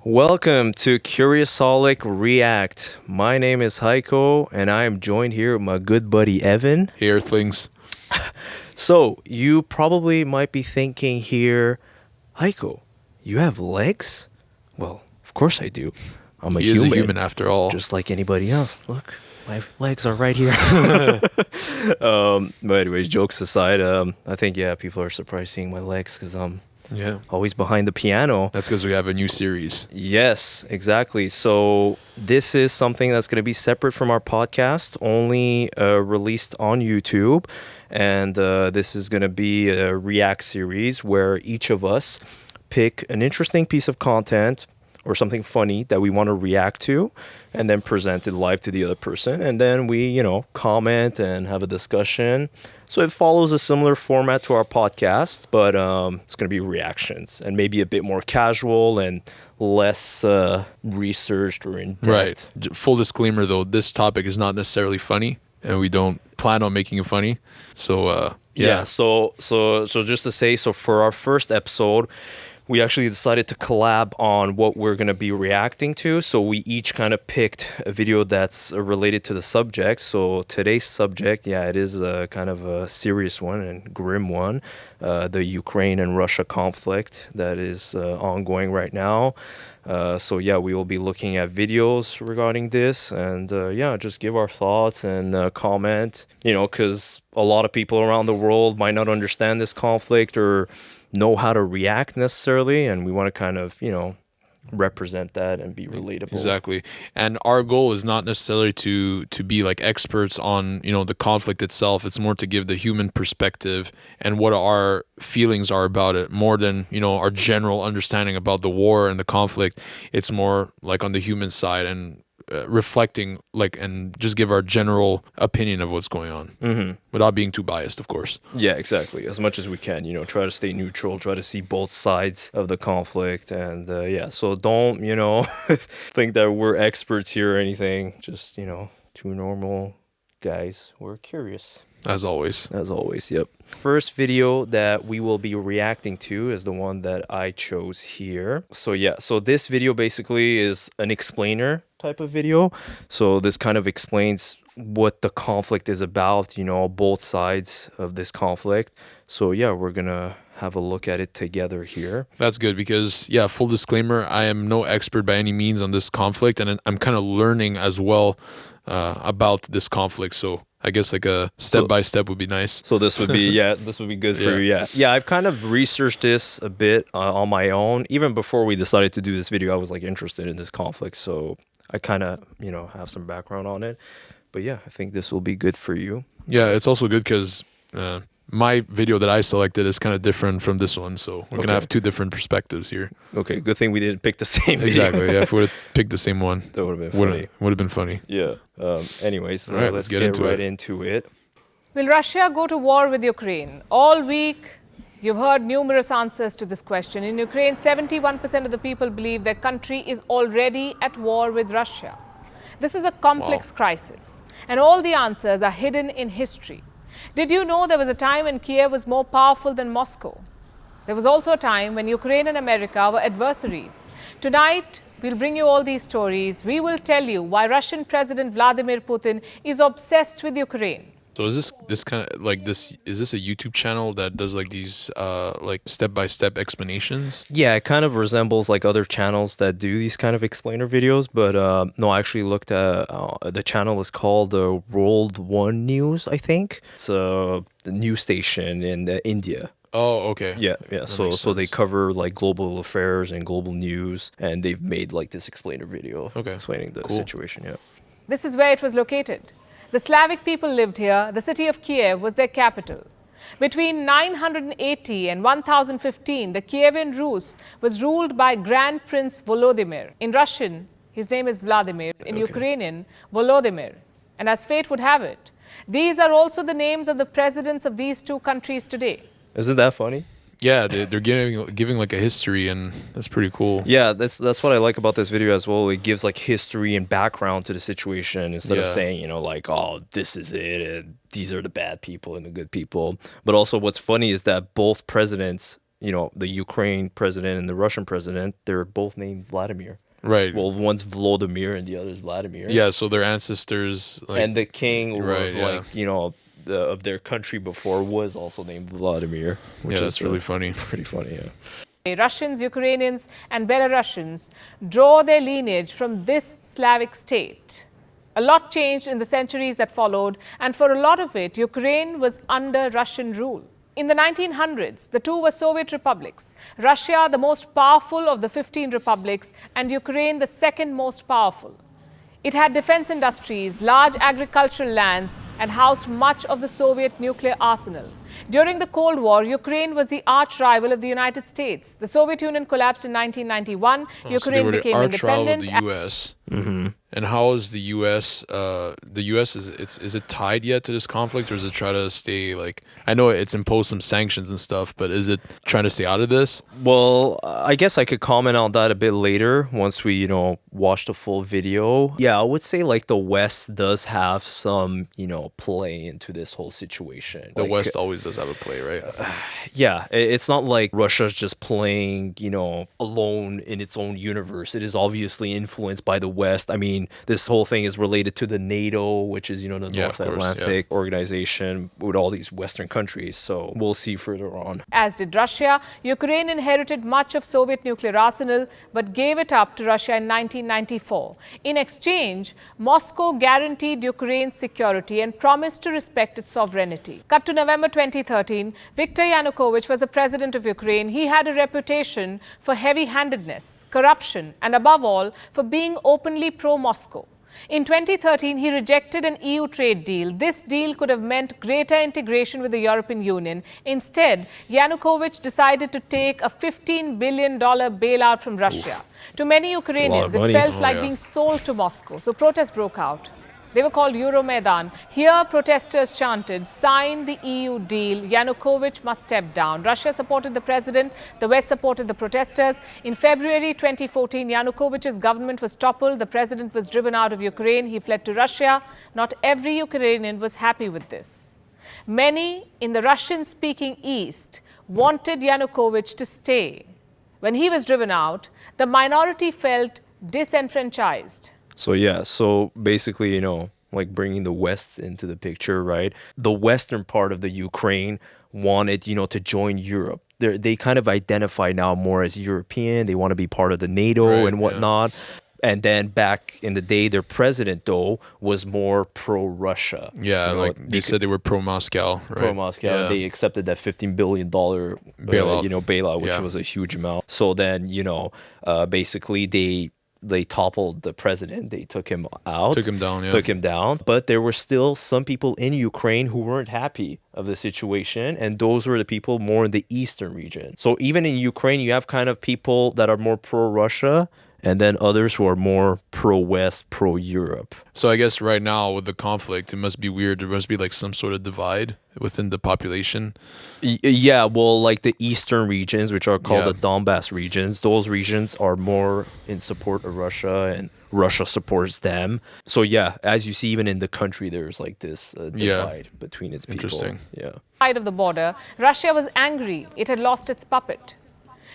Welcome to Curiousaholic React. My name is Heiko, and I am joined here with my good buddy Evan. Hey, Earthlings. So, you probably might be thinking here, Heiko, you have legs? Well, of course I do. I'm He is a human after all. just like anybody else. Look, my legs are right here. But anyways, jokes aside, I think, people are surprised seeing my legs because I'm Yeah. always behind the piano. That's because we have a new series. Yes, exactly. So this is something that's going to be separate from our podcast, only released on YouTube. And this is going to be a React series where each of us pick an interesting piece of content or something funny that we want to react to and then present it live to the other person. And then we, comment and have a discussion. So it follows a similar format to our podcast, but it's going to be reactions and maybe a bit more casual and less researched or in depth. Right. Full disclaimer, though, this topic is not necessarily funny, and we don't plan on making it funny. So, Yeah. So just to say, so for our first episode, we actually decided to collab on what we're going to be reacting to. So we each kind of picked a video that's related to the subject. So today's subject, it is a kind of a serious one and grim one. The Ukraine and Russia conflict that is ongoing right now. We will be looking at videos regarding this and just give our thoughts and comment, because a lot of people around the world might not understand this conflict or know how to react necessarily, and we want to kind of represent that and be relatable. Exactly. And our goal is not necessarily to be like experts on the conflict itself. It's more to give the human perspective and what our feelings are about it, more than our general understanding about the war and the conflict. It's more like on the human side and reflecting and just give our general opinion of what's going on without being too biased, of course. Yeah, exactly. As much as we can, try to stay neutral, try to see both sides of the conflict. And so don't, think that we're experts here or anything. Just, two normal guys. We're curious. As always. As always, yep. First video that we will be reacting to is the one that I chose here. So this video basically is an explainer type of video. So this kind of explains what the conflict is about, both sides of this conflict. So we're gonna have a look at it together here. That's good because, full disclaimer, I am no expert by any means on this conflict, and I'm kind of learning as well about this conflict. So I guess like a step-by-step would be nice. So this would be, this would be good for you. Yeah, I've kind of researched this a bit on my own. Even before we decided to do this video, I was interested in this conflict. So I kind of, have some background on it. But I think this will be good for you. Yeah, it's also good because my video that I selected is kind of different from this one. So we're going to have two different perspectives here. Okay, good thing we didn't pick the same video. Exactly, yeah. If we would have picked the same one, that would have been funny. Would have been funny. Yeah. Anyways, All right, let's get right into it. Will Russia go to war with Ukraine? All week, you've heard numerous answers to this question. In Ukraine, 71% of the people believe their country is already at war with Russia. This is a complex crisis, and all the answers are hidden in history. Did you know there was a time when Kiev was more powerful than Moscow? There was also a time when Ukraine and America were adversaries. Tonight, we'll bring you all these stories. We will tell you why Russian President Vladimir Putin is obsessed with Ukraine. So is this kind of like this? Is this a YouTube channel that does like these step-by-step explanations? Yeah, it kind of resembles like other channels that do these kind of explainer videos. But no, I actually looked at the channel is called World One News, I think. It's a news station in India. Oh, okay. Yeah. That So they makes sense. cover like global affairs and global news, and they've made like this explainer video explaining the Cool. situation. Yeah. This is where it was located. The Slavic people lived here. The city of Kiev was their capital. Between 980 and 1015, the Kievan Rus was ruled by Grand Prince Volodymyr. In Russian, his name is Vladimir. In Ukrainian, Volodymyr. And as fate would have it, these are also the names of the presidents of these two countries today. Isn't that funny? Yeah, they're giving like a history, and that's pretty cool. Yeah, that's what I like about this video as well. It gives like history and background to the situation instead of saying, oh, this is it and these are the bad people and the good people. But also what's funny is that both presidents the Ukraine president and the Russian president, they're both named Vladimir. Right. Well, one's Volodymyr and the other's Vladimir. Yeah, so their ancestors, like, and the king right, of yeah. of their country before was also named Vladimir. Which yeah, is that's really funny. Pretty funny, yeah. Russians, Ukrainians, and Belarusians draw their lineage from this Slavic state. A lot changed in the centuries that followed, and for a lot of it, Ukraine was under Russian rule. In the 1900s, the two were Soviet republics. Russia, the most powerful of the 15 republics, and Ukraine, the second most powerful. It had defense industries, large agricultural lands, and housed much of the Soviet nuclear arsenal. During the Cold War, Ukraine was the arch rival of the United States. The Soviet Union collapsed in 1991. Ukraine so they were became the arch rival independent. of the U.S. And how is the U.S. The U.S. is it tied yet to this conflict, or is it try to stay, like, I know it's imposed some sanctions and stuff, but is it trying to stay out of this? Well, I guess I could comment on that a bit later once we, watch the full video. Yeah, I would say like the West does have some, play into this whole situation. The West always does have a play, right? Yeah, it's not like Russia's just playing, alone in its own universe. It is obviously influenced by the West. I mean, this whole thing is related to the NATO, which is, the North Atlantic organization with all these Western countries. So we'll see further on. As did Russia, Ukraine inherited much of Soviet nuclear arsenal, but gave it up to Russia in 1994. In exchange, Moscow guaranteed Ukraine's security and promised to respect its sovereignty. Cut to November 2013, Viktor Yanukovych was the president of Ukraine. He had a reputation for heavy-handedness, corruption, and above all, for being openly pro-Moscow. In 2013, he rejected an EU trade deal. This deal could have meant greater integration with the European Union. Instead, Yanukovych decided to take a $15 billion bailout from Russia. To many Ukrainians, it felt like being sold to Moscow. So protests broke out. They were called Euromaidan. Here, protesters chanted, "Sign the EU deal. Yanukovych must step down." Russia supported the president. The West supported the protesters. In February 2014, Yanukovych's government was toppled. The president was driven out of Ukraine. He fled to Russia. Not every Ukrainian was happy with this. Many in the Russian-speaking East wanted Yanukovych to stay. When he was driven out, the minority felt disenfranchised. So basically, like bringing the West into the picture, right? The western part of the Ukraine wanted, to join Europe. They kind of identify now more as European. They want to be part of the NATO and whatnot. Yeah. And then back in the day, their president, though, was more pro-Russia. Yeah, they said they were pro-Moscow, right? Pro-Moscow. Yeah. They accepted that $15 billion bailout, which was a huge amount. So then, basically they toppled the president. They took him out. Took him down, yeah. Took him down. But there were still some people in Ukraine who weren't happy of the situation. And those were the people more in the eastern region. So even in Ukraine, you have kind of people that are more pro-Russia and then others who are more pro-West, pro-Europe. So I guess right now with the conflict, it must be weird. There must be like some sort of divide within the population. Yeah, well, like the eastern regions, which are called the Donbass regions, those regions are more in support of Russia and Russia supports them. So yeah, as you see, even in the country, there's like this divide between its people. Interesting. Yeah. Side of the border, Russia was angry. It had lost its puppet.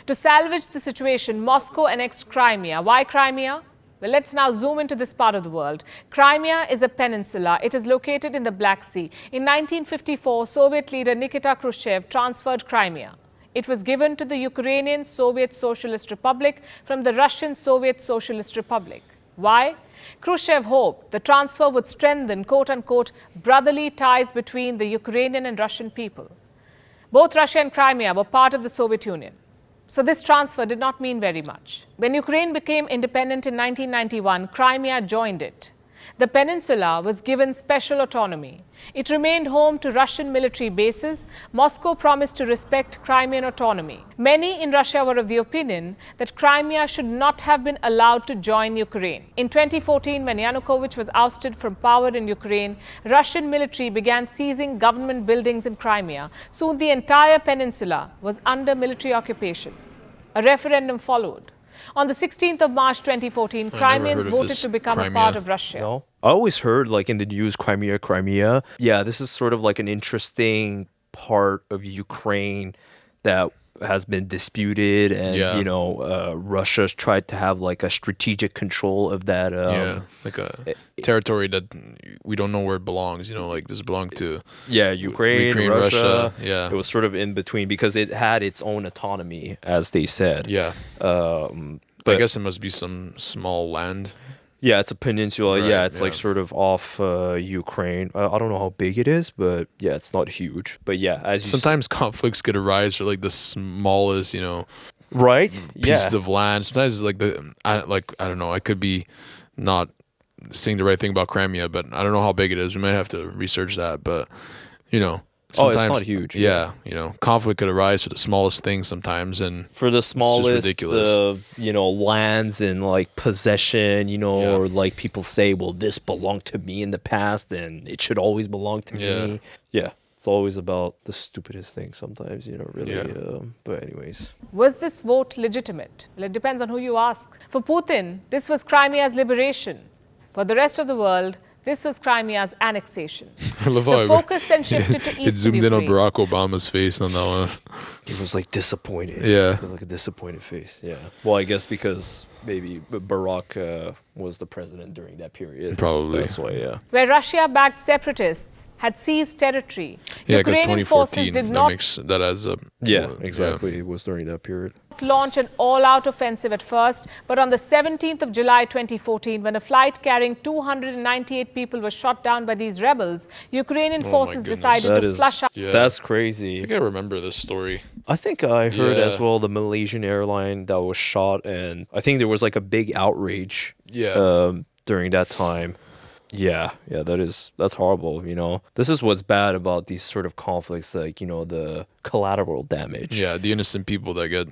To salvage the situation, Moscow annexed Crimea. Why Crimea? Well, let's now zoom into this part of the world. Crimea is a peninsula. It is located in the Black Sea. In 1954, Soviet leader Nikita Khrushchev transferred Crimea. It was given to the Ukrainian Soviet Socialist Republic from the Russian Soviet Socialist Republic. Why? Khrushchev hoped the transfer would strengthen, quote-unquote, brotherly ties between the Ukrainian and Russian people. Both Russia and Crimea were part of the Soviet Union. So this transfer did not mean very much. When Ukraine became independent in 1991, Crimea joined it. The peninsula was given special autonomy. It remained home to Russian military bases. Moscow promised to respect Crimean autonomy. Many in Russia were of the opinion that Crimea should not have been allowed to join Ukraine. In 2014, when Yanukovych was ousted from power in Ukraine, Russian military began seizing government buildings in Crimea. Soon the entire peninsula was under military occupation. A referendum followed. On the 16th of March 2014, Crimeans voted to become a part of Russia. No? I always heard, like, in the news, Crimea. Yeah, this is sort of like an interesting part of Ukraine that has been disputed, and Yeah. Russia's tried to have like a strategic control of that. Like a territory that we don't know where it belongs. Like does it belong to Ukraine, Russia. Yeah. It was sort of in between because it had its own autonomy, as they said. Yeah. But I guess it must be some small land. yeah, it's a peninsula. Right, Yeah, it's like yeah. sort of off Ukraine. I don't know how big it is, but yeah, it's not huge. But yeah, as you Sometimes conflicts could arise for like the smallest, right? Yeah. pieces of land. Sometimes it's like I don't know. I could be not saying the right thing about Crimea, but I don't know how big it is. We might have to research that. But sometimes not huge, Yeah, conflict could arise for the smallest thing sometimes, and For the just smallest, ridiculous. lands and like possession, Yeah. or like people say, well, this belonged to me in the past and it should always belong to me. Yeah. It's always about the stupidest thing sometimes, really. Yeah. But anyways. Was this vote legitimate? Well, it depends on who you ask. For Putin, this was Crimea's liberation. For the rest of the world, this was Crimea's annexation. I love The how focus then shifted to it eastern zoomed in on Ukraine. Barack Obama's face on that one. He was like disappointed. Yeah. He had, like a disappointed face. Yeah. Well, I guess because maybe Barack was the president during that period. Probably. That's why, yeah. Where Russia-backed separatists had seized territory, Yeah, because Ukrainian forces 2014 did that not that adds up. Yeah, Well, exactly. It was during that period. launch an all-out offensive at first, but on the 17th of July 2014, when a flight carrying 298 people was shot down by these rebels, Ukrainian my forces goodness. decided That to is, flush out. Yeah. that's I crazy. think I remember this story. I think I heard as Yeah. well the Malaysian airline that was shot, and I think there was like a big outrage Yeah. during that time. Yeah, that's horrible, This is what's bad about these sort of conflicts, like, the collateral damage. Yeah, the innocent people that get,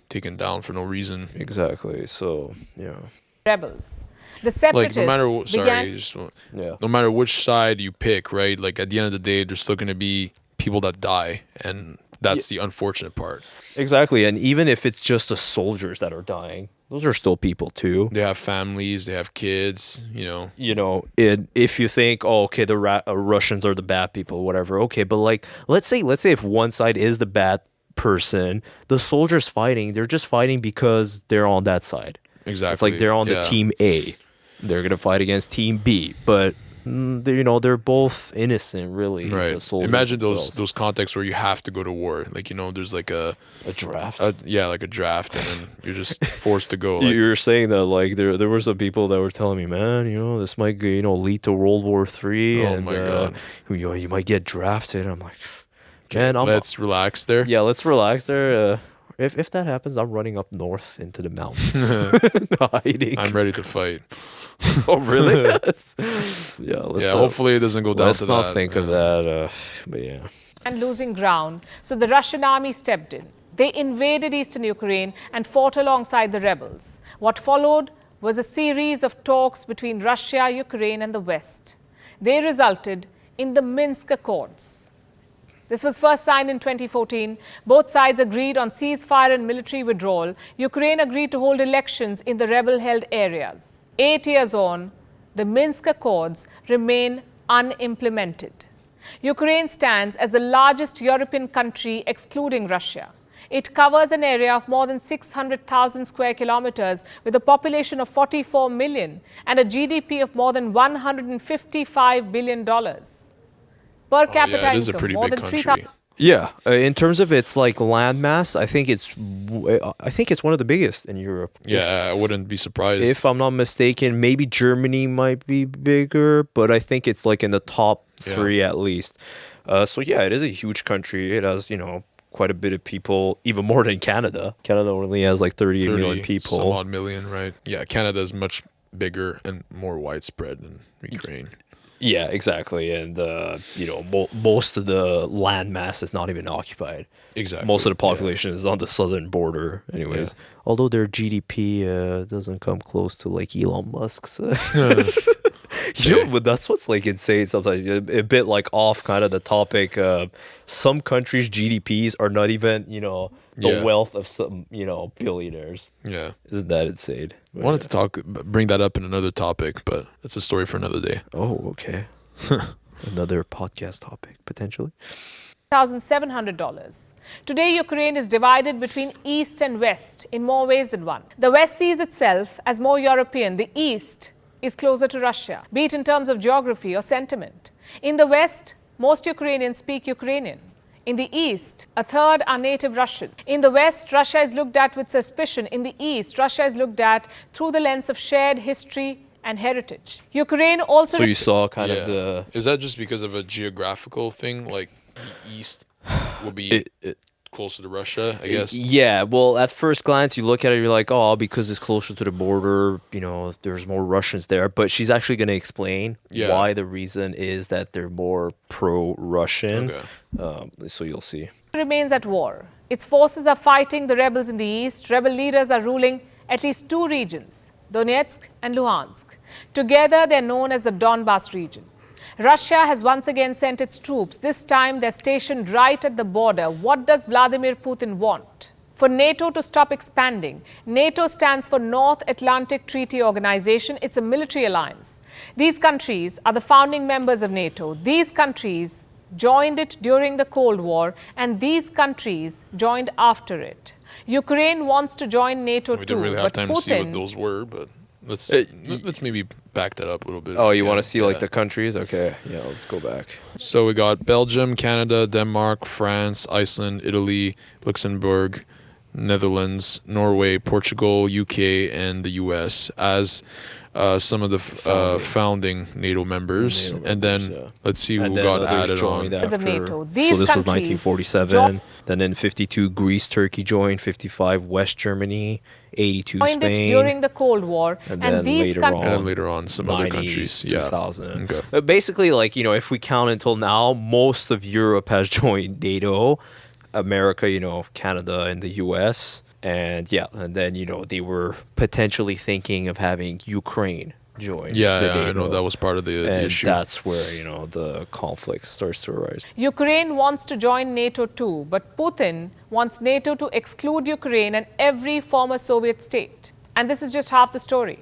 taken down for no reason. Exactly. So, yeah. Rebels. The Like separatists no matter began. Yeah. no matter which side you pick, right? Like at the end of the day, there's still going to be people that die, and that's the unfortunate part. Exactly. And even if it's just the soldiers that are dying, those are still people too. They have families, they have kids, If you think, oh, okay, the Russians are the bad people, whatever. Okay, but like, let's say if one side is the bad person, the soldiers fighting, they're just fighting because they're on that side. Exactly. It's like they're on the Yeah. team A, they're gonna fight against team B, but they're both innocent, really. the Right. soldiers Imagine themselves. those contexts where you have to go to war. Like, there's like a draft. like a draft, and then you're just forced to go. Like, You're saying that like there were some people that were telling me, man, this might lead to World War III, Oh and my God. you might get drafted. I'm like, man, let's relax there. yeah, let's relax there. If that happens, I'm running up north into the mountains, hiding. I'm ready to fight. Oh, really? Yeah, let's not, hopefully it doesn't go down let's to not that. think of that. But yeah. And losing ground. So the Russian army stepped in. They invaded eastern Ukraine and fought alongside the rebels. What followed was a series of talks between Russia, Ukraine, and the West. They resulted in the Minsk Accords. This was first signed in 2014. Both sides agreed on ceasefire and military withdrawal. Ukraine agreed to hold elections in the rebel-held areas. 8 years on, the Minsk Accords remain unimplemented. Ukraine stands as the largest European country excluding Russia. It covers an area of more than 600,000 square kilometers with a population of 44 million and a GDP of more than $155 billion. Per capita it is a income, pretty more big than country. 3,000. Yeah, in terms of its like landmass, I think it's one of the biggest in Europe. Yeah, I wouldn't be surprised. If I'm not mistaken, maybe Germany might be bigger, but I think it's like in the top three at least. So yeah, it is a huge country. It has, quite a bit of people, even more than Canada. Canada only has like 38 million people. Some odd million, right? Yeah, Canada is much bigger and more widespread than Ukraine. Yeah, exactly. And, most of the land mass is not even occupied. Exactly. Most of the population is on the southern border anyways. Yeah. Although their GDP doesn't come close to like Elon Musk's. But that's what's like insane sometimes. A bit like off kind of the topic. Some countries' GDPs are not even, the wealth of some, billionaires. Yeah. Isn't that insane? I wanted to bring that up in another topic, but it's a story for another day. Oh, okay. Another podcast topic, potentially. $1,700. Today, Ukraine is divided between East and West in more ways than one. The West sees itself as more European. The East is closer to Russia, be it in terms of geography or sentiment. In the West, most Ukrainians speak Ukrainian. In the East, a third are native Russian. In the West, Russia is looked at with suspicion. In the East, Russia is looked at through the lens of shared history and heritage. Ukraine also... So you saw kind of the... Is that just because of a geographical thing? Like the East will be closer to Russia, I guess? Yeah, well, at first glance, you look at it, you're like, oh, because it's closer to the border, you know, there's more Russians there. But she's actually going to explain why the reason is that they're more pro-Russian. Okay. So you'll see. Remains at war. Its forces are fighting the rebels in the east. Rebel leaders are ruling at least two regions, Donetsk and Luhansk. Together, they're known as the Donbas region. Russia has once again sent its troops. This time, they're stationed right at the border. What does Vladimir Putin want? For NATO to stop expanding. NATO stands for North Atlantic Treaty Organization. It's a military alliance. These countries are the founding members of NATO. These countries joined it during the Cold War, and these countries joined after it. Ukraine wants to join NATO too. We didn't really have time to see what those were, but let's maybe back that up a little bit. Oh, you want to see like the countries? Okay, yeah, let's go back. So we got Belgium, Canada, Denmark, France, Iceland, Italy, Luxembourg, Netherlands, Norway, Portugal, UK, and the US as some of the founding NATO members. And then let's see who got added on. Of NATO. So this was 1947. Then in 52, Greece, Turkey joined. 55, West Germany. 82, Spain. Spain. During the Cold War. And then these later on, some 90s, other countries. 2000. Okay. Basically, like, you know, if we count until now, most of Europe has joined NATO. America, you know, Canada and the US. And yeah, and then, you know, they were potentially thinking of having Ukraine join. I know that was part of the issue. That's where, you know, the conflict starts to arise. Ukraine wants to join NATO too, but Putin wants NATO to exclude Ukraine and every former Soviet state. And this is just half the story.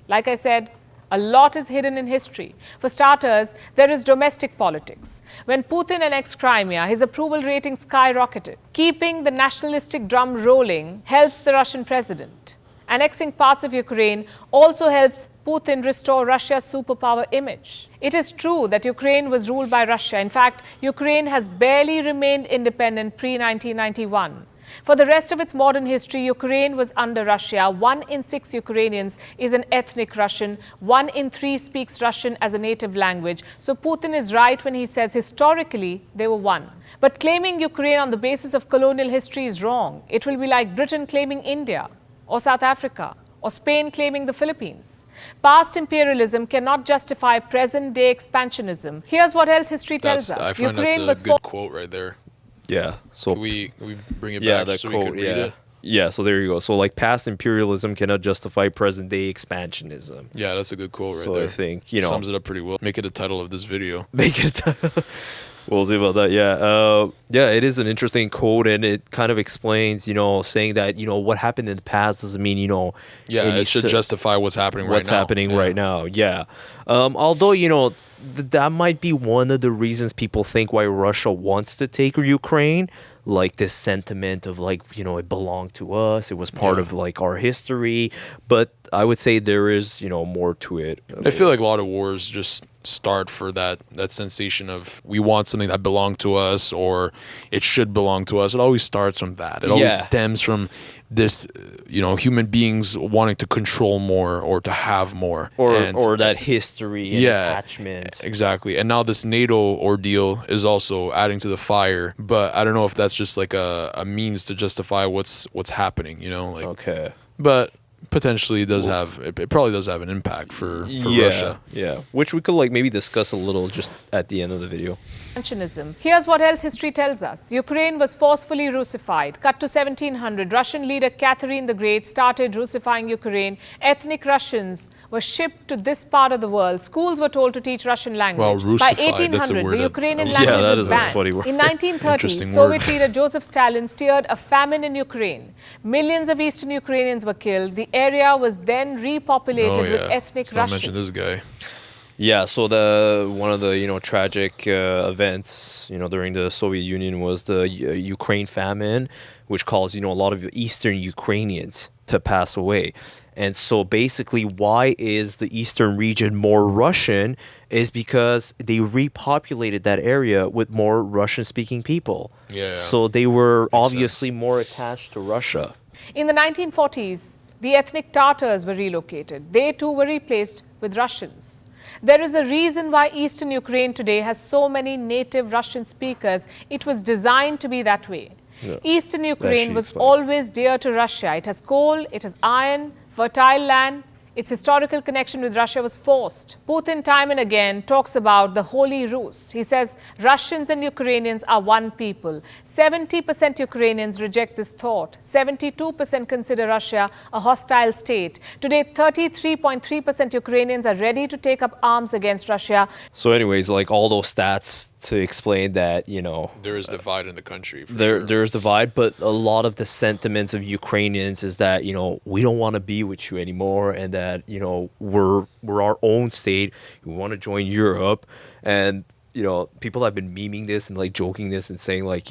Like I said, a lot is hidden in history. For starters, there is domestic politics. When Putin annexed Crimea, his approval rating skyrocketed. Keeping the nationalistic drum rolling helps the Russian president. Annexing parts of Ukraine also helps Putin restore Russia's superpower image. It is true that Ukraine was ruled by Russia. In fact, Ukraine has barely remained independent pre-1991. For the rest of its modern history, Ukraine was under Russia. 1 in 6 Ukrainians is an ethnic Russian. 1 in 3 speaks Russian as a native language. So Putin is right when he says historically they were one. But claiming Ukraine on the basis of colonial history is wrong. It will be like Britain claiming India or South Africa or Spain claiming the Philippines. Past imperialism cannot justify present-day expansionism. Here's what else history tells us. I find that's a good quote right there. Yeah. So can we bring it back so we can read it? Yeah, so there you go. So like past imperialism cannot justify present day expansionism. Yeah, that's a good quote right so there. I think, you know, sums it up pretty well. Make it a title of this video. Make it we'll see about that. Yeah. It is an interesting quote, and it kind of explains, you know, saying that, you know, what happened in the past doesn't mean, you know, it should justify what's happening right now. Yeah. Although, you know, that might be one of the reasons people think why Russia wants to take Ukraine, like this sentiment of like, you know, it belonged to us, it was part of like our history. But I would say there is, you know, more to it. I feel like a lot of wars just start for that sensation of we want something that belonged to us or it should belong to us. It always starts from that. It always stems from this, you know, human beings wanting to control more or to have more. Or that history and attachment. Exactly. And now this NATO ordeal is also adding to the fire. But I don't know if that's just like a means to justify what's happening, you know? Like, okay. But potentially it probably does have an impact for Russia. Yeah, which we could like maybe discuss a little just at the end of the video. Here's what else history tells us. Ukraine was forcefully Russified. Cut to 1700, Russian leader Catherine the Great started Russifying Ukraine. Ethnic Russians were shipped to this part of the world. Schools were told to teach Russian language. Wow, By Russified, 1800, the Ukrainian language was banned. In 1930, Soviet leader Joseph Stalin steered a famine in Ukraine. Millions of Eastern Ukrainians were killed. The area was then repopulated with ethnic Russians. Mention this guy. Yeah, so the one of the tragic events during the Soviet Union was the Ukraine famine, which caused a lot of Eastern Ukrainians to pass away. And so basically, why is the Eastern region more Russian? Is because they repopulated that area with more Russian-speaking people. Yeah. So they were Makes obviously sense. more attached to Russia. In the 1940s, the ethnic Tatars were relocated. They too were replaced with Russians. There is a reason why Eastern Ukraine today has so many native Russian speakers. It was designed to be that way. Yeah. Eastern Ukraine she was explains. always dear to Russia. It has coal, it has iron, fertile land. Its historical connection with Russia was forced. Putin time and again talks about the Holy Rus. He says Russians and Ukrainians are one people. 70% Ukrainians reject this thought. 72% consider Russia a hostile state. Today, 33.3% Ukrainians are ready to take up arms against Russia. So anyways, like all those stats to explain that, There is divide in the country. For there's divide, but a lot of the sentiments of Ukrainians is that, we don't want to be with you anymore, and that, we're our own state. We want to join Europe. And people have been memeing this and like joking this and saying like,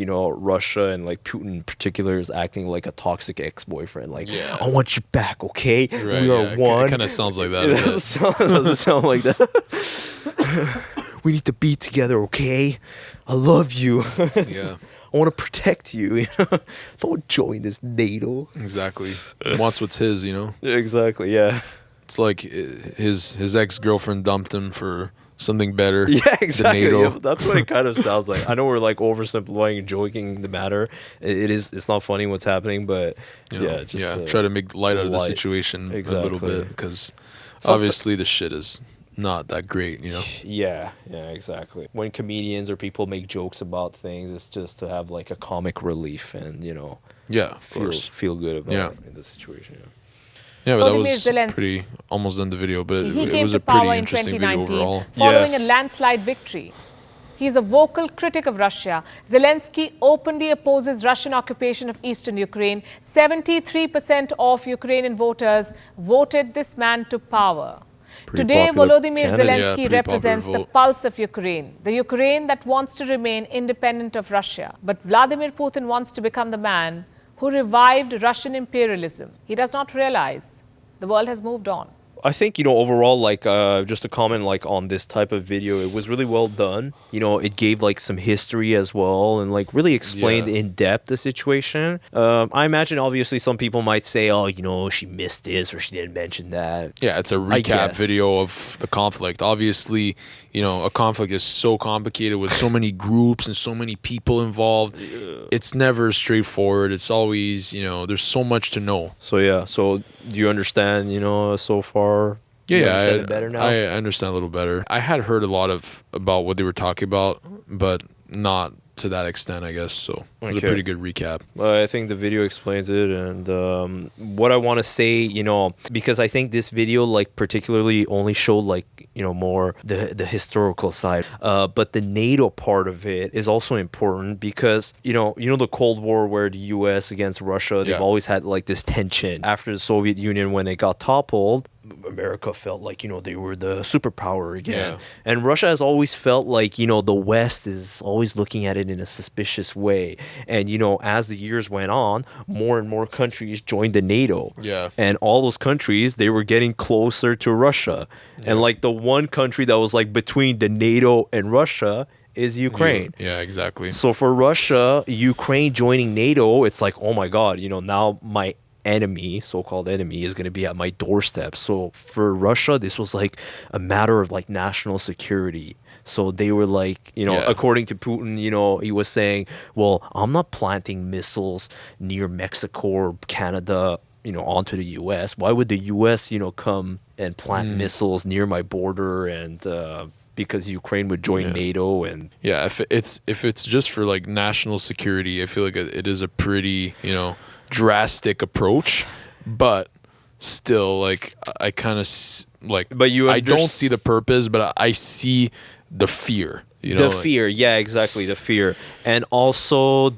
Russia and like Putin in particular is acting like a toxic ex-boyfriend. Like, Yeah. I want you back, okay? Right, We are one. It kind of sounds like that. It a bit. doesn't sound like that. We need to be together, okay? I love you. Yeah. I want to protect you. Don't join this NATO. Exactly. Wants what's his, Exactly. Yeah. It's like his ex-girlfriend dumped him for something better. Yeah. Exactly. NATO. Yeah, that's what it kind of sounds like. I know we're like oversimplifying and joking the matter. It's not funny what's happening, but just try to make light out of the light. situation a Exactly. little bit, because Someti- obviously the shit is not that great, Yeah, exactly. When comedians or people make jokes about things, it's just to have like a comic relief and Yeah, of course. feel good about Yeah. the situation. Yeah. Yeah, but that Volodymyr was Zelensky. pretty almost done the video, but He it came was to a pretty power in interesting video 2019 overall. following Yeah. a landslide victory. He is a vocal critic of Russia. Zelensky openly opposes Russian occupation of eastern Ukraine. 73% of Ukrainian voters voted this man to power. Pretty Today, popular Volodymyr candidate. Yeah, Zelensky pretty represents popular the vote. pulse of Ukraine, the Ukraine that wants to remain independent of Russia. But Vladimir Putin wants to become the man who revived Russian imperialism. He does not realize the world has moved on. I think, overall, like, just to comment, like, on this type of video, it was really well done. It gave, like, some history as well and, like, really explained Yeah. in depth the situation. I imagine, obviously, some people might say, oh, she missed this or she didn't mention that. Yeah, it's a recap guess. video of the conflict. Obviously, a conflict is so complicated with so many groups and so many people involved. It's never straightforward. It's always, there's so much to know. So, yeah. So, do you understand, so far? You Yeah, understand it better now? I understand a little better. I had heard a lot about what they were talking about, but not to that extent, I guess. So it was a Okay. pretty good recap. I think the video explains it, and what I want to say, because I think this video, like, particularly only showed, like, more the historical side, but the NATO part of it is also important because, the Cold War where the U.S. against Russia, they've Yeah. always had, like, this tension. After the Soviet Union, when it got toppled, America felt like, they were the superpower again. Yeah. And Russia has always felt like, the West is always looking at it in a suspicious way. And, as the years went on, more and more countries joined the NATO. Yeah. And all those countries, they were getting closer to Russia. And, like, the one country that was, like, between the NATO and Russia is Ukraine. Yeah, exactly. So for Russia, Ukraine joining NATO, it's like, oh my God, now my enemy, so-called enemy, is going to be at my doorstep. So for Russia, this was like a matter of like national security. So they were like, Yeah. according to Putin, he was saying, well, I'm not planting missiles near Mexico or Canada, onto the U.S. Why would the U.S., come and plant missiles near my border? And because Ukraine would join NATO. And Yeah, if it's just for like national security, I feel like it is a pretty, drastic approach, but still, like, I kind of like, But you I don't underst- see the purpose, but I see the fear. the fear, yeah, exactly, the fear, and also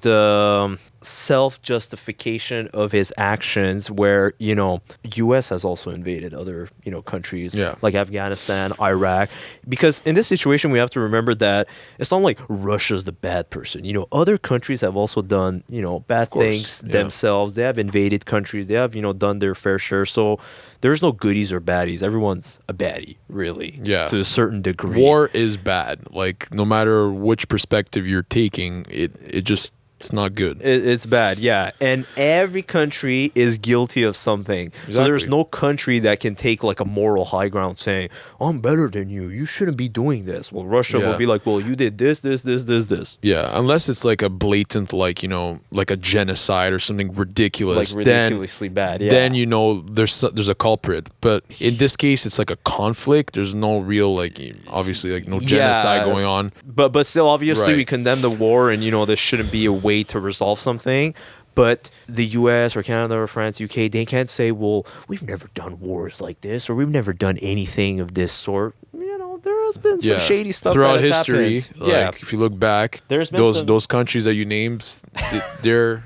self-justification of his actions where, US has also invaded other, countries like Afghanistan, Iraq. Because in this situation, we have to remember that it's not like Russia's the bad person. Other countries have also done, bad things themselves. They have invaded countries. They have, done their fair share. So there's no goodies or baddies. Everyone's a baddie, really, to a certain degree. War is bad. Like, no matter which perspective you're taking, it's not good. It's bad, yeah. And every country is guilty of something. Exactly. So there's no country that can take like a moral high ground saying, I'm better than you. You shouldn't be doing this. Well, Russia will be like, well, you did this. Yeah, unless it's like a blatant, like a genocide or something ridiculous. Like ridiculously bad, yeah. Then there's a culprit. But in this case, it's like a conflict. There's no real, obviously, no genocide going on. But still, obviously, we condemn the war, and this shouldn't be a way to resolve something. But the US or Canada or France, UK, they can't say, well, we've never done wars like this, or we've never done anything of this sort. There has been some shady stuff throughout that has history. happened. If you look back, there's been those countries that you named, they're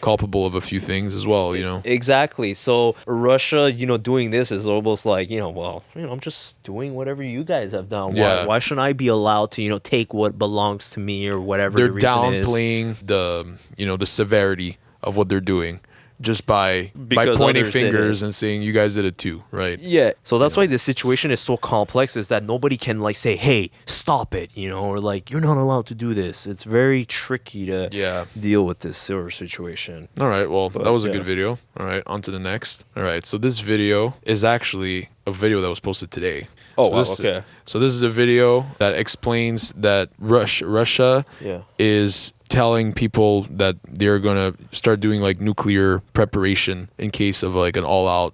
culpable of a few things as well. Exactly. So Russia, doing this is almost like I'm just doing whatever you guys have done. Why shouldn't I be allowed to take what belongs to me or whatever? They're the reason downplaying the severity of what they're doing. Just by pointing fingers and saying you guys did it too, right? Yeah. So that's why the situation is so complex, is that nobody can say, hey, stop it, or you're not allowed to do this. It's very tricky to deal with this sort of situation. All right. Well, that was a good video. All right. On to the next. All right. So this video is actually a video that was posted today. Oh, so okay. So this is a video that explains that Russia is telling people that they're going to start doing nuclear preparation in case of an all-out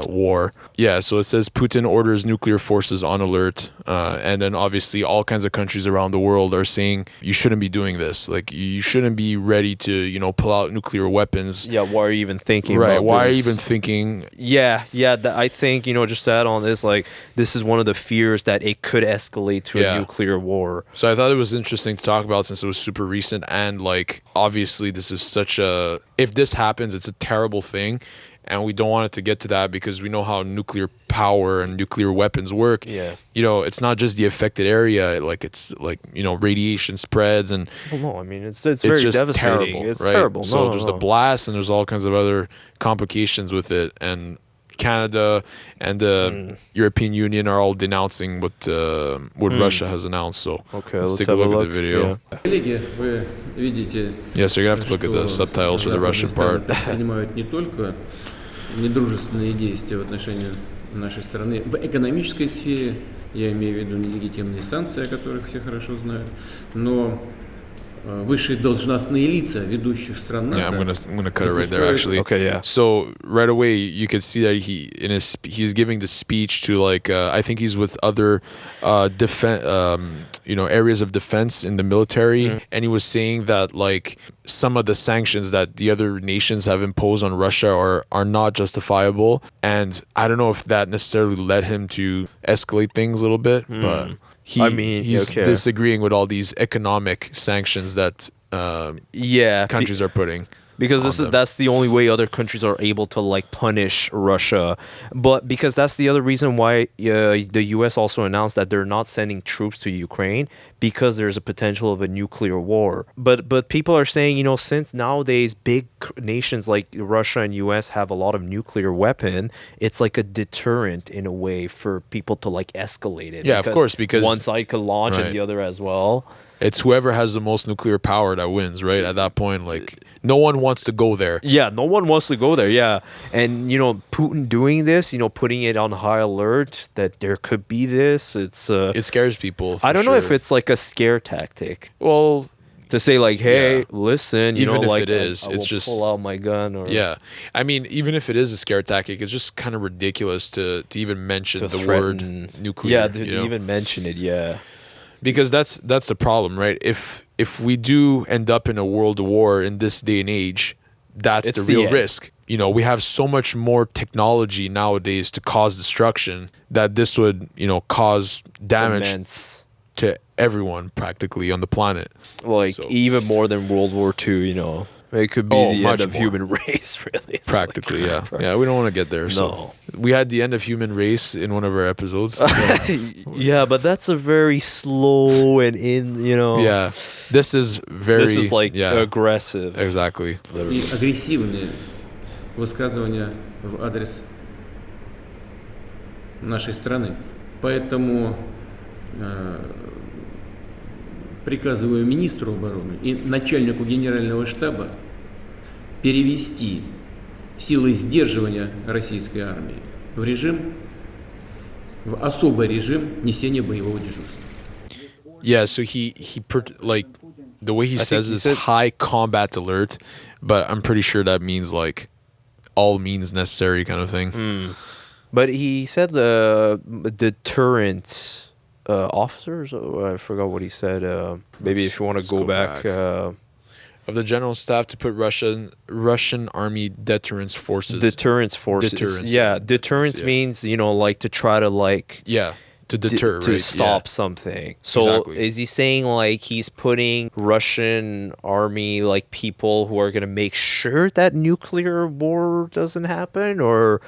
war. Yeah, so it says Putin orders nuclear forces on alert. And then obviously all kinds of countries around the world are saying you shouldn't be doing this. You shouldn't be ready to, pull out nuclear weapons. Yeah, why are you even thinking about this? Why are you even thinking? Yeah, I think, just to add on this, this is one of the fears that it could escalate to a nuclear war. So I thought it was interesting to talk about since it was super recent, and obviously this is if this happens, it's a terrible thing. And we don't want it to get to that because we know how nuclear power and nuclear weapons work. Yeah. It's not just the affected area. It's radiation spreads and. Well, no, I mean it's very just devastating. Terrible, it's right? terrible. So there's the blast and there's all kinds of other complications with it. And Canada and the European Union are all denouncing what Russia has announced. So let's take a look at the video. Yeah, so you're gonna have to look at the subtitles for the Russian part. Недружественные действия в отношении нашей страны в экономической сфере, я имею в виду нелегитимные санкции, о которых все хорошо знают, но высшие должностные лица ведущих стран НАТО. Yeah, I'm gonna cut it right there actually. Okay, yeah. So right away you could see that he's giving the speech to I think he's with other defense areas of defense in the military, and he was saying that some of the sanctions that the other nations have imposed on Russia are not justifiable, and I don't know if that necessarily led him to escalate things a little bit, but he's disagreeing with all these economic sanctions that countries are putting. Because that's the only way other countries are able to punish Russia. But because that's the other reason why the US also announced that they're not sending troops to Ukraine, because there's a potential of a nuclear war. But people are saying, since nowadays big nations like Russia and US have a lot of nuclear weapon, it's like a deterrent in a way for people to escalate it. Yeah, of course, because one side could launch and the other as well. It's whoever has the most nuclear power that wins, right? At that point, no one wants to go there. Yeah, no one wants to go there, yeah. And, Putin doing this, putting it on high alert that there could be this, it scares people. I don't know if it's a scare tactic. Well, to say hey, listen, even if it is, it's just pull out my gun. Or I mean, even if it is a scare tactic, it's just kind of ridiculous to even mention the word nuclear. Yeah, to even mention it, yeah. Because that's the problem, right? If we do end up in a world war in this day and age, that's the real risk. We have so much more technology nowadays to cause destruction that this would, cause damage to everyone practically on the planet. Even more than World War II, It could be Oh, the much end of more. human race, really. It's Practically, like- yeah. We don't want to get there. So No. we had the end of human race in one of our episodes. Yeah, but that's a very slow and Yeah. This is very. This is like yeah. aggressive. Exactly. И агрессивные высказывания в адрес нашей страны. Поэтому приказываю министру обороны и начальнику генерального штаба перевести силы сдерживания российской армии в особый режим несения боевого дежурства. Yeah, so he like the way he says he is said- high combat alert, but I'm pretty sure that means like all means necessary kind of thing. But he said deterrent officers. I forgot what he said. Maybe if you want to go back. Of the general staff to put Russian army deterrence forces. Deterrence forces. Deterrence, Yeah, yeah. deterrence Yeah. means like to try to like Yeah, to deter, to right? stop Yeah. something. So Exactly. is he saying like he's putting Russian army like people who are gonna make sure that nuclear war doesn't happen, or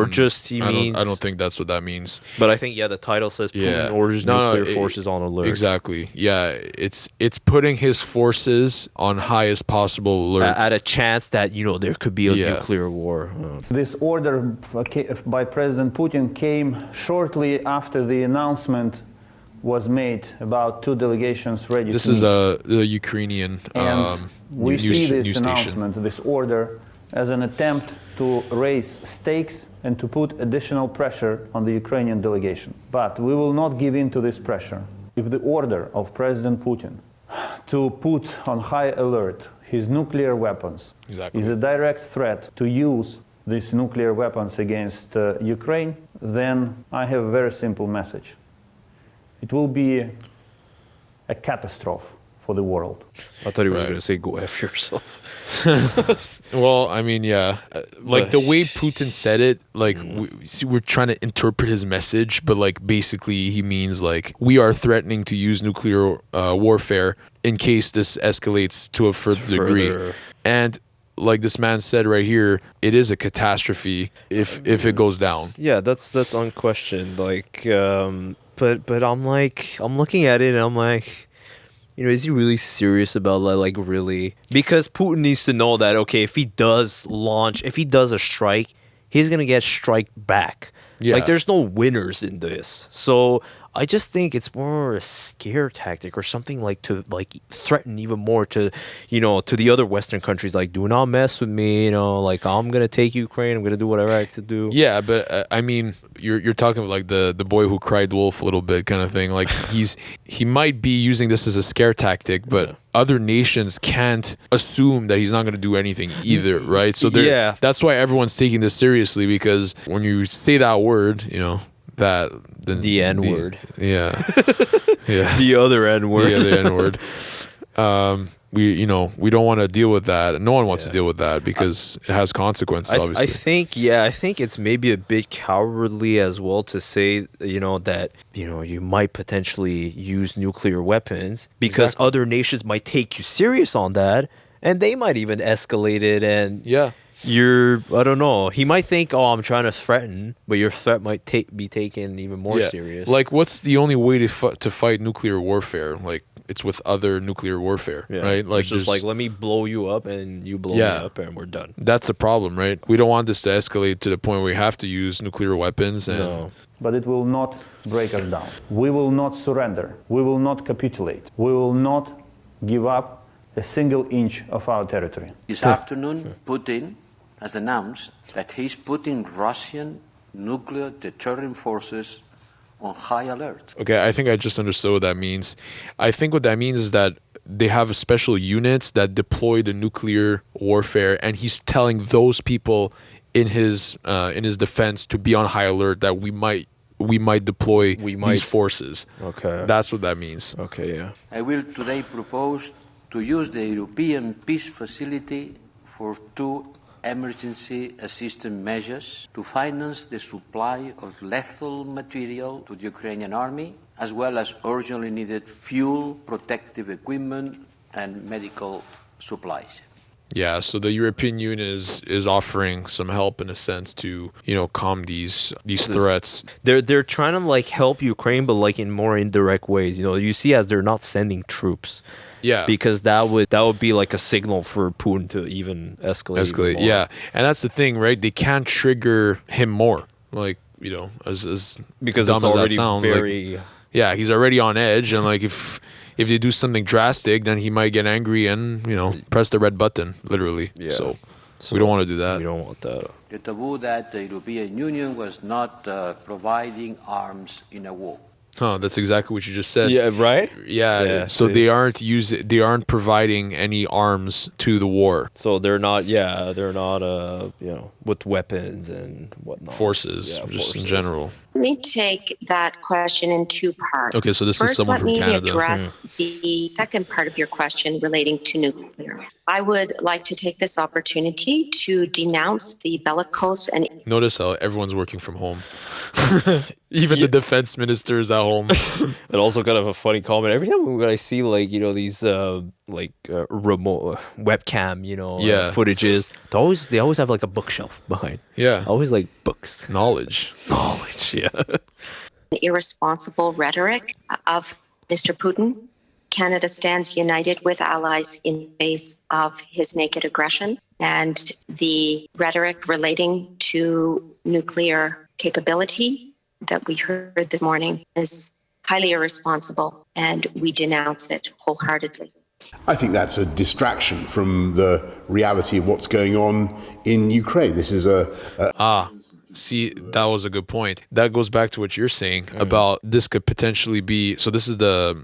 just he means? I don't think that's what that means. But I think the title says Putin Yeah. orders No, nuclear forces on alert. Exactly. Yeah, it's putting his forces on highest possible alert. At a chance that there could be a Yeah. nuclear war. This order by President Putin came shortly after the announcement was made about two delegations ready This to is meet. the Ukrainian And we news, see this news station. announcement, this order, as an attempt to raise stakes and to put additional pressure on the Ukrainian delegation. But we will not give in to this pressure. If the order of President Putin to put on high alert his nuclear weapons Exactly. is a direct threat to use these nuclear weapons against Ukraine, then I have a very simple message. It will be a catastrophe for the world. I thought he was Right. going to say go F yourself. Well, I mean, yeah, like the way Putin said it, like we're trying to interpret his message, but like basically he means like we are threatening to use nuclear warfare in case this escalates to a further degree. And like this man said right here, it is a catastrophe if it goes down. Yeah, that's unquestioned. Like, but I'm looking at it and I'm like, is he really serious about that? Like, really? Because Putin needs to know that, okay, if he does a strike, he's going to get strike back. Yeah. Like, there's no winners in this. So I just think it's more a scare tactic or something like to like threaten even more to, to the other Western countries, like, do not mess with me, like I'm going to take Ukraine. I'm going to do whatever I have to do. Yeah, but I mean, you're talking about like the boy who cried wolf a little bit kind of thing. Like he might be using this as a scare tactic, but other nations can't assume that he's not going to do anything either, right? So that's why everyone's taking this seriously, because when you say that word, that The N word. Yeah. Yes. The other N word. The other N word. We don't want to deal with that. No one wants to deal with that because it has consequences, obviously. I think it's maybe a bit cowardly as well to say, that, you might potentially use nuclear weapons because other nations might take you serious on that and they might even escalate it and I don't know. He might think, oh, I'm trying to threaten, but your threat might be taken even more serious. Like, what's the only way to fight nuclear warfare? Like, it's with other nuclear warfare, right? Like, it's just like, let me blow you up and you blow me up and we're done. That's a problem, right? We don't want this to escalate to the point where we have to use nuclear weapons. And No. But it will not break us down. We will not surrender. We will not capitulate. We will not give up a single inch of our territory. This afternoon, Putin has announced that he's putting Russian nuclear deterrent forces on high alert. Okay, I think I just understood what that means. I think what that means is that they have special units that deploy the nuclear warfare, and he's telling those people in his defense to be on high alert that we might deploy these forces. Okay. That's what that means. Okay, yeah. I will today propose to use the European Peace Facility for two emergency assistance measures to finance the supply of lethal material to the Ukrainian army, as well as urgently needed fuel, protective equipment, and medical supplies. Yeah, so the European Union is offering some help in a sense to, calm these threats. They're trying to like help Ukraine, but like in more indirect ways. You see, as they're not sending troops. Yeah. Because that would be like a signal for Putin to even escalate. Even more. Yeah. And that's the thing, right? They can't trigger him more. Like, as because dumb it's as that already sounds, very. Yeah, he's already on edge, and like if they do something drastic, then he might get angry and press the red button, literally. Yeah. So we don't want to do that. We don't want that. The taboo that the European Union was not providing arms in a war. Huh, that's exactly what you just said. Yeah, right? Yeah. So they aren't providing any arms to the war. So they're not with weapons and whatnot. Forces, just in general. Let me take that question in two parts. Okay, so this is First, someone let from me Canada. address the second part of your question relating to nuclear. I would like to take this opportunity to denounce the bellicose and Notice how everyone's working from home. Even the defense minister is at home. And also kind of a funny comment. Every time when I see these remote webcam footages, they always have like a bookshelf behind. Yeah. Always like books. Knowledge. Yeah. irresponsible rhetoric of Mr. Putin. Canada stands united with allies in face of his naked aggression, and the rhetoric relating to nuclear capability that we heard this morning is highly irresponsible, and we denounce it wholeheartedly. I think that's a distraction from the reality of what's going on in Ukraine. This is See, that was a good point. That goes back to what you're saying about this could potentially be. So this is the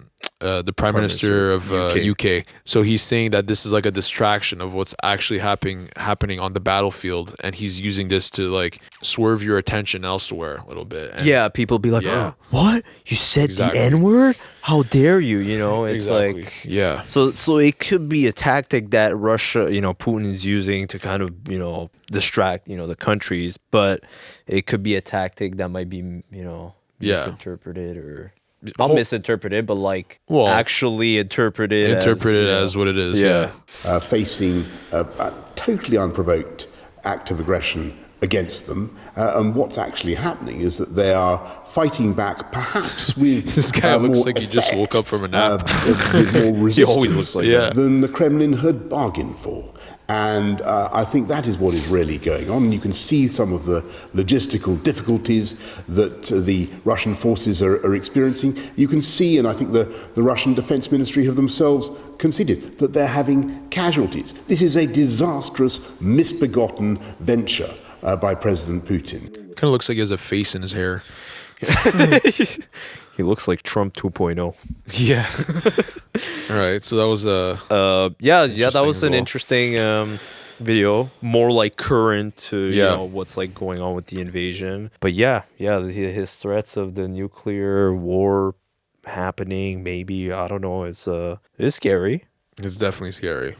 Prime Minister of UK. So he's saying that this is like a distraction of what's actually happening on the battlefield, and he's using this to like swerve your attention elsewhere a little bit. And yeah, people be like, Yeah. "What? You said Exactly. the N-word? How dare you?" It's exactly. like Yeah. So it could be a tactic that Russia, Putin is using to kind of, distract, the countries, but it could be a tactic that might be, misinterpreted or not misinterpreted, but like actually interpreted as what it is. Yeah. facing a totally unprovoked act of aggression against them. And what's actually happening is that they are fighting back, perhaps with This guy looks more like he just woke up from a nap. with more resistance looks like that. than the Kremlin had bargained for. And I think that is what is really going on. You can see some of the logistical difficulties that the Russian forces are experiencing. You can see, and I think the Russian Defense Ministry have themselves conceded, that they're having casualties. This is a disastrous, misbegotten venture by President Putin. Kind of looks like he has a face in his hair. He looks like Trump 2.0. Yeah. All right. So that was that was an interesting interesting video, more like current to Yeah. what's like going on with the invasion. But his threats of the nuclear war happening, maybe, I don't know, it's scary. It's definitely scary.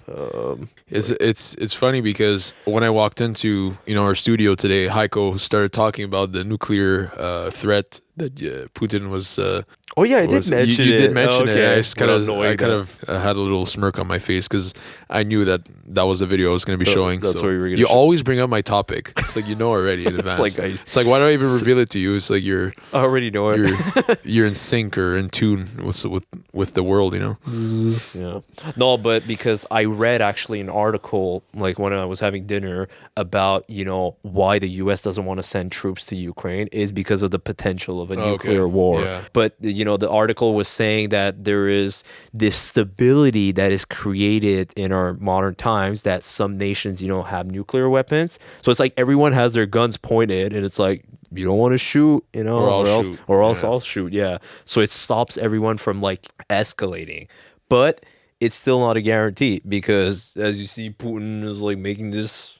It's funny because when I walked into our studio today, Heiko started talking about the nuclear threat that Putin was. Oh yeah, I did mention it. You did mention it. I just kind But of had a little smirk on my face because I knew that was the video I was going to be showing. That's so what you were gonna you show. always bring up my topipic. It's like already in advance. It's like why do I even reveal it to you? It's like you're I already know it. you're in sync or in tune with the world. Yeah. No, but because I read actually an article like when I was having dinner about, why the US doesn't want to send troops to Ukraine is because of the potential of a nuclear war. Yeah. But the article was saying that there is this stability that is created in our modern times that some nations, have nuclear weapons. So it's like everyone has their guns pointed and it's like you don't want to shoot, or else I'll shoot. Yeah. So it stops everyone from like escalating. But it's still not a guarantee because as you see, Putin is like making this,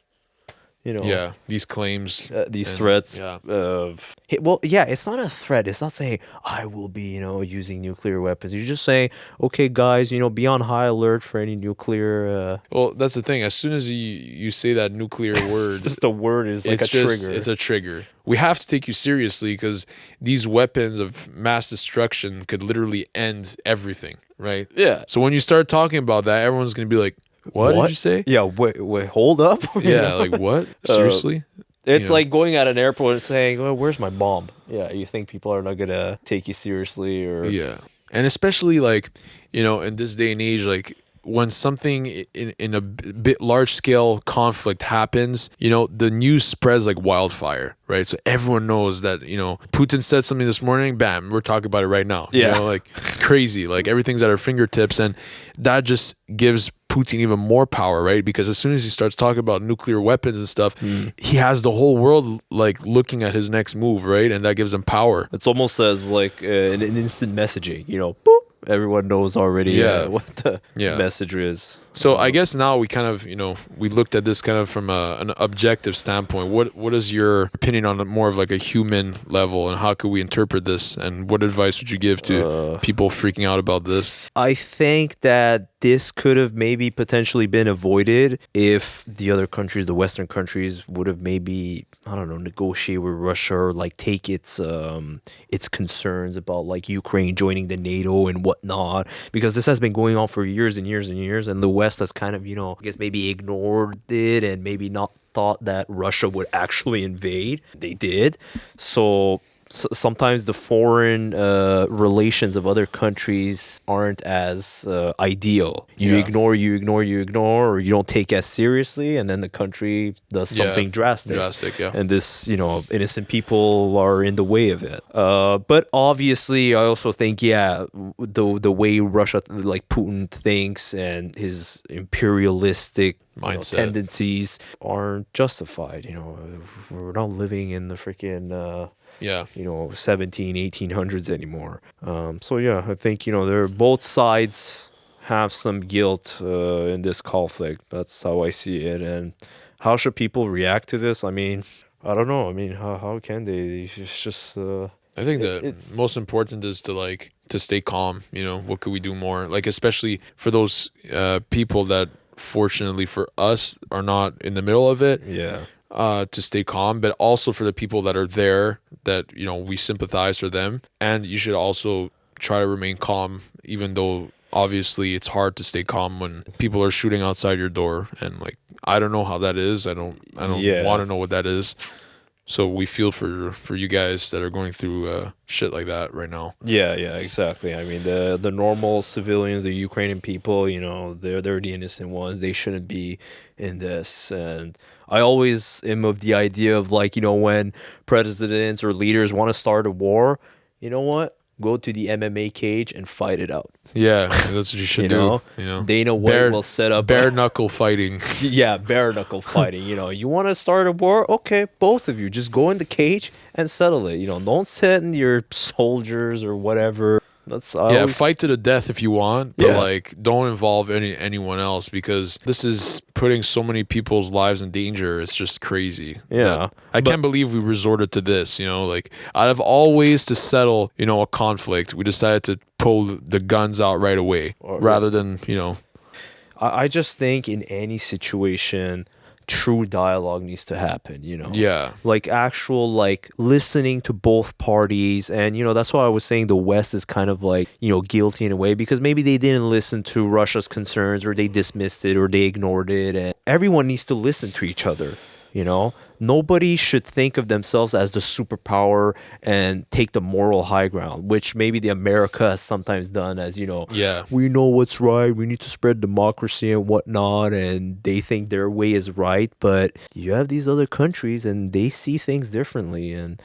these claims, these and- threats yeah. of, it's not a threat. It's not saying I will be, using nuclear weapons. You're just saying, okay, guys, be on high alert for any nuclear. Well, that's the thing. As soon as you say that nuclear word, Just the word is like trigger. It's a trigger. We have to take you seriously because these weapons of mass destruction could literally end everything, right? Yeah. So when you start talking about that, everyone's going to be like, What did you say? Yeah, wait, hold up. Yeah, like what? Seriously? It's You know? like going at an airport and saying, well, where's my bomb? Yeah, you think people are not going to take you seriously or... Yeah. And especially like, in this day and age, like when something in a bit large scale conflict happens, the news spreads like wildfire, right? So everyone knows that, Putin said something this morning, bam, we're talking about it right now. Yeah. Like it's crazy. Like everything's at our fingertips, and that just gives Putin even more power, right? Because as soon as he starts talking about nuclear weapons and stuff, he has the whole world like looking at his next move, right? And that gives him power. It's almost as like an instant messaging, boop. Everyone knows already what the message is. So I guess now we kind of, we looked at this kind of from an objective standpoint. What is your opinion on more of like a human level, and how could we interpret this? And what advice would you give to people freaking out about this? I think that this could have maybe potentially been avoided if the other countries, the Western countries, would have maybe, I don't know, negotiate with Russia or like take its concerns about like Ukraine joining the NATO and whatnot, because this has been going on for years and years and years, and the West has kind of, I guess maybe ignored it and maybe not thought that Russia would actually invade. They did. So sometimes the foreign relations of other countries aren't as ideal. You ignore, or you don't take as seriously, and then the country does something drastic. And this, innocent people are in the way of it. But obviously, I also think, the way Russia, like Putin thinks and his imperialistic mindset tendencies aren't justified. We're not living in the freaking 1800s anymore. I think they're both sides have some guilt in this conflict. That's how I see it. And how should people react to this? I mean, I don't know. I mean, how can they? It's just I think the most important is to stay calm. What could we do more? Like, especially for those people that fortunately for us are not in the middle of it. To stay calm, but also for the people that are there, that we sympathize for them. And you should also try to remain calm, even though obviously it's hard to stay calm when people are shooting outside your door. And like, I don't know how that is. I don't want to know what that is. So we feel for you guys that are going through shit like that right now. Yeah, exactly. I mean, the normal civilians, the Ukrainian people, they're the innocent ones. They shouldn't be in this. And I always am of the idea of like, when presidents or leaders want to start a war, you know what? Go to the MMA cage and fight it out. Yeah, that's what you should do. Dana White will set up bare knuckle fighting. Bare knuckle fighting. You want to start a war? Okay, both of you just go in the cage and settle it. Don't send your soldiers or whatever. Fight to the death if you want, but like don't involve anyone else, because this is putting so many people's lives in danger. It's just crazy. I can't believe we resorted to this. Like out of all ways to settle, a conflict, we decided to pull the guns out right away rather than I just think in any situation, true dialogue needs to happen, like actual like listening to both parties. And that's why I was saying the West is kind of like guilty in a way, because maybe they didn't listen to Russia's concerns, or they dismissed it, or they ignored it. And everyone needs to listen to each other. Nobody should think of themselves as the superpower and take the moral high ground, which maybe the America has sometimes done, as we know what's right, we need to spread democracy and whatnot, and they think their way is right. But you have these other countries and they see things differently. And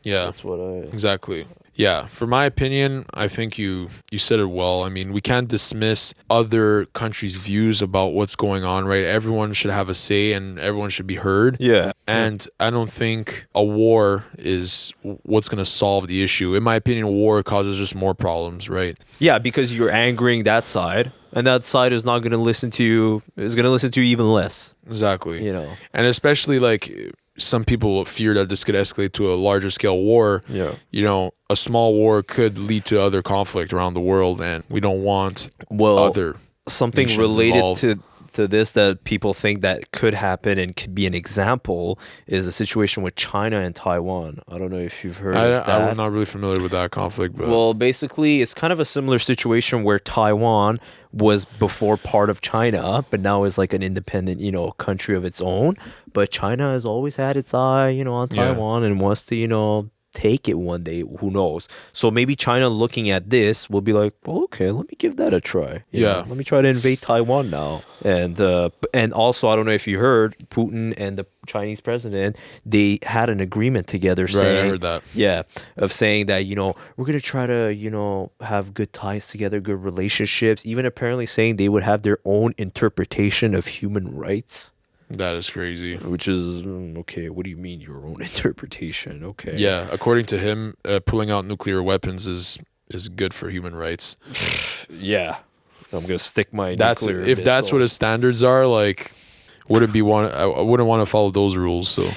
that's what exactly. Yeah, for my opinion, I think you said it well. I mean, we can't dismiss other countries' views about what's going on, right? Everyone should have a say and everyone should be heard. Yeah. And I don't think a war is what's going to solve the issue. In my opinion, a war causes just more problems, right? Yeah, because you're angering that side, and that side is not going to listen to you, is going to listen to you even less. Exactly. And especially like some people fear that this could escalate to a larger scale war. A small war could lead to other conflict around the world, and we don't want something related involved. to this that people think that could happen and could be an example is the situation with China and Taiwan. I don't know if you've heard of that. I'm not really familiar with that conflict. But Well, basically, it's kind of a similar situation where Taiwan was before part of China, but now is like an independent, country of its own. But China has always had its eye, on Taiwan and wants to, take it one day. Who knows? So maybe China looking at this will be like, well, okay, let me give that a try. Let me try to invade Taiwan now. And also, I don't know if you heard, Putin and the Chinese president, they had an agreement together saying, I heard that. Yeah, of saying that, we're going to try to, have good ties together, good relationships, even apparently saying they would have their own interpretation of human rights. That is crazy. Which is, okay, what do you mean your own interpretation? Okay. Yeah, according to him, pulling out nuclear weapons is good for human rights. Yeah. I'm going to stick my nuclear if that's what his standards are, like, I wouldn't want to follow those rules, so...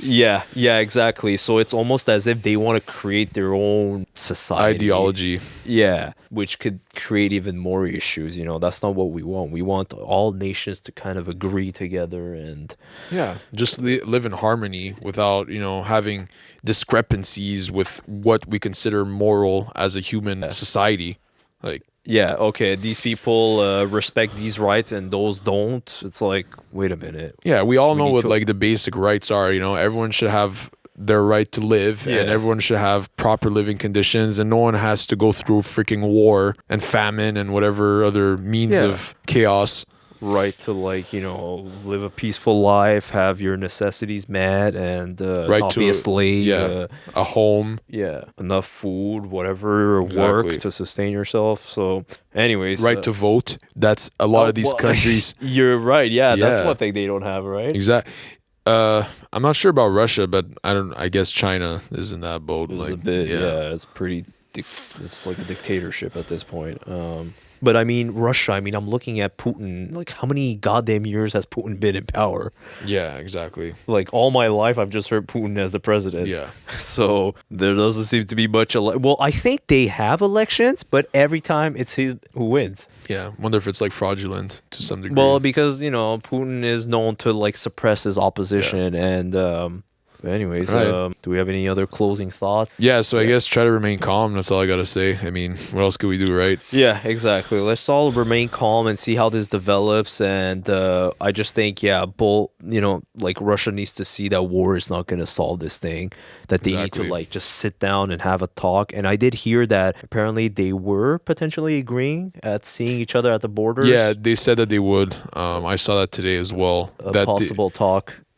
Yeah, exactly. So it's almost as if they want to create their own society. Ideology. Yeah, which could create even more issues. That's not what we want. We want all nations to kind of agree together and... Yeah, just live in harmony without, having discrepancies with what we consider moral as a human society. Like... Yeah, okay, these people respect these rights and those don't. It's like, wait a minute. Yeah, we all know what like the basic rights are, everyone should have their right to live and everyone should have proper living conditions and no one has to go through freaking war and famine and whatever other means of chaos. Right to live a peaceful life, have your necessities met, and right not to be a slave. A home. Yeah, enough food, whatever, work to sustain yourself. So, anyways, right to vote. That's a lot of these countries. You're right. Yeah, that's one thing they don't have, right? Exactly. I'm not sure about Russia, but I guess China is in that boat. It's a bit. Yeah, it's pretty. It's like a dictatorship at this point. But I mean, Russia, I'm looking at Putin. Like, how many goddamn years has Putin been in power? Yeah, exactly. Like, all my life, I've just heard Putin as the president. Yeah. So, there doesn't seem to be much... Well, I think they have elections, but every time it's he who wins. Yeah, wonder if it's, like, fraudulent to some degree. Well, because, Putin is known to, like, suppress his opposition and... Anyways, do we have any other closing thoughts? Yeah, so I guess try to remain calm. That's all I got to say. What else could we do, right? Yeah, exactly. Let's all remain calm and see how this develops. And I just think, Russia needs to see that war is not going to solve this thing, that they need to, just sit down and have a talk. And I did hear that apparently they were potentially agreeing at seeing each other at the borders. Yeah, they said that they would. I saw that today as well.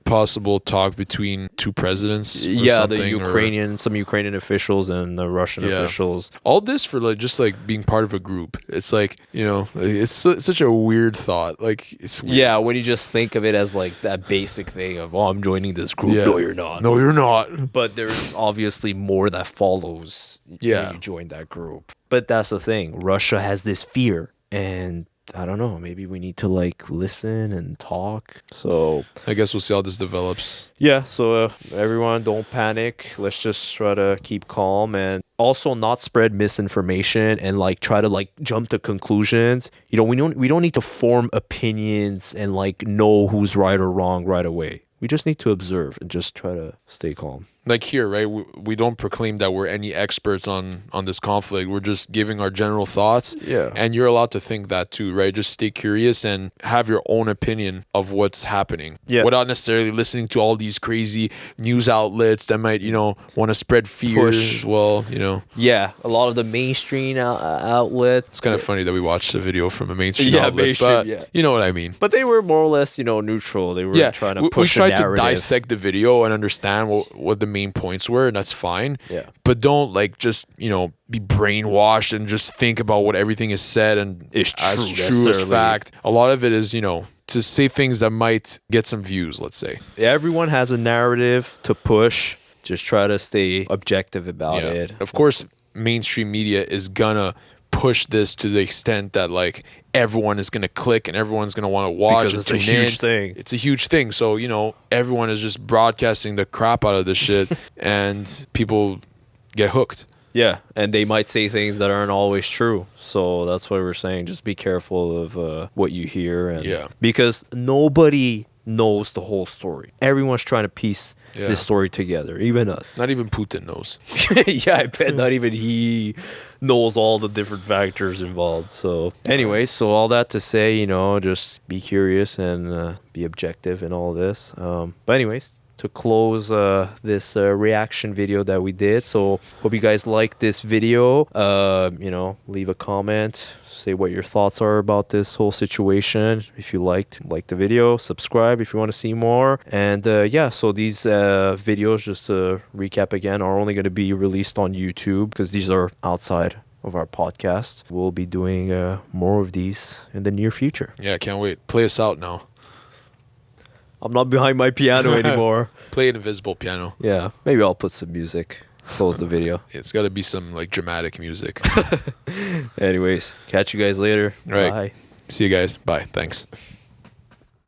Possible talk between two presidents. Some Ukrainian officials and the Russian officials. All this for just being part of a group. It's it's such a weird thought. It's weird. Yeah, when you just think of it as that basic thing of, I'm joining this group. Yeah. No, you're not. No, you're not. But there's obviously more that follows when you join that group. But that's the thing. Russia has this fear, and I don't know, maybe we need to listen and talk. So I guess we'll see how this develops. Yeah, so everyone don't panic. Let's just try to keep calm and also not spread misinformation and try to jump to conclusions. We don't need to form opinions and know who's right or wrong right away. We just need to observe and just try to stay calm. Here, right? We don't proclaim that we're any experts on this conflict. We're just giving our general thoughts. Yeah. And you're allowed to think that too, right? Just stay curious and have your own opinion of what's happening. Yeah. Without necessarily listening to all these crazy news outlets that might, want to spread fear as well, Yeah. A lot of the mainstream outlets. It's kind of funny that we watched a video from a mainstream outlet. But you know what I mean. But they were more or less, neutral. They were trying to push a narrative. We tried to dissect the video and understand what the main points were, and that's fine. Yeah. But don't just be brainwashed and just think about what everything is said and is true as fact. A lot of it is to say things that might get some views, let's say. Everyone has a narrative to push. Just try to stay objective about it. Of course, mainstream media is gonna push this to the extent that everyone is gonna click and everyone's gonna want to watch. Because it's a huge thing. It's a huge thing. So everyone is just broadcasting the crap out of this shit, and people get hooked. Yeah, and they might say things that aren't always true. So that's why we're saying just be careful of what you hear. And Yeah. because nobody knows the whole story. Everyone's trying to piece Yeah. this story together, even us. Not even Putin knows. Yeah, I bet not even he knows all the different factors involved. So anyways, so all that to say, you know, just be curious and be objective in all this. But anyways, to close this reaction video that we did. So hope you guys liked this video. You know, leave a comment, say what your thoughts are about this whole situation. If you like the video, subscribe if you want to see more. And yeah, so these videos, just to recap again, are only going to be released on YouTube because these are outside of our podcast. We'll be doing more of these in the near future. Yeah, I can't wait. Play us out now. I'm not behind my piano anymore. Play an invisible piano. Yeah, maybe I'll put some music. Close the video. It's got to be some like dramatic music. Anyways, catch you guys later. Right. Bye. See you guys. Bye. Thanks.